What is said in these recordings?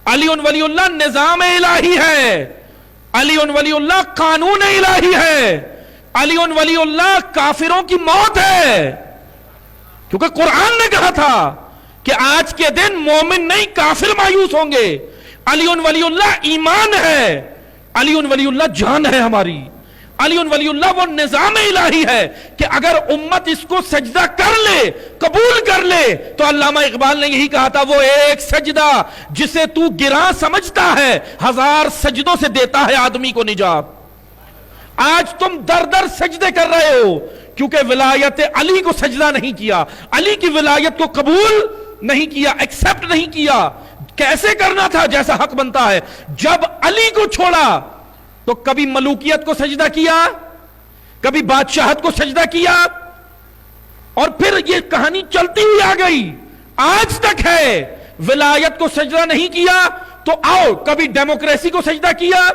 علی ولی اللہ نظام الہی ہے، علی ولی اللہ قانون الہی ہے، علی ولی اللہ کافروں کی موت ہے، کیونکہ قرآن نے کہا تھا کہ آج کے دن مومن نہیں کافر مایوس ہوں گے۔ علی ولی اللہ ایمان ہے، علی ولی اللہ جان ہے ہماری، علی ولی اللہ وہ نظام الہی ہے کہ اگر امت اس کو سجدہ کر لے، قبول کر لے، تو علامہ اقبال نے یہی کہا تھا وہ ایک سجدہ جسے تو گراں سمجھتا ہے، 1000 سجدوں سے دیتا ہے آدمی کو نجات۔ آج تم در در سجدے کر رہے ہو کیونکہ ولایت علی کو سجدہ نہیں کیا، علی کی ولایت کو قبول نہیں کیا، ایکسپٹ نہیں کیا۔ کیسے کرنا تھا؟ جیسا حق بنتا ہے۔ جب علی کو چھوڑا تو کبھی ملوکیت کو سجدہ کیا، کبھی بادشاہت کو سجدہ کیا، اور پھر یہ کہانی چلتی ہوئی آ گئی، آج تک ہے۔ ولایت کو سجدہ نہیں کیا تو آؤ کبھی ڈیموکریسی کو سجدہ کیا،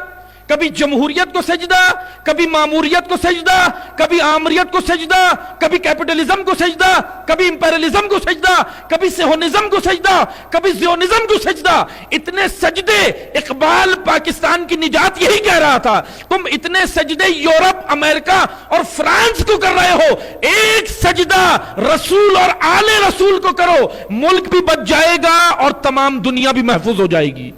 کبھی جمہوریت کو سجدہ، کبھی معموریت کو سجدہ، کبھی آمریت کو سجدہ، کبھی کیپٹلزم کو سجدہ، کبھی امپیرلزم کو سجدہ، کبھی سیونزم کو سجدہ، کبھی زیونزم کو سجدہ۔ اتنے سجدے، اقبال پاکستان کی نجات یہی کہہ رہا تھا، تم اتنے سجدے یورپ، امریکہ اور فرانس کو کر رہے ہو، ایک سجدہ رسول اور آل رسول کو کرو، ملک بھی بچ جائے گا اور تمام دنیا بھی محفوظ ہو جائے گی۔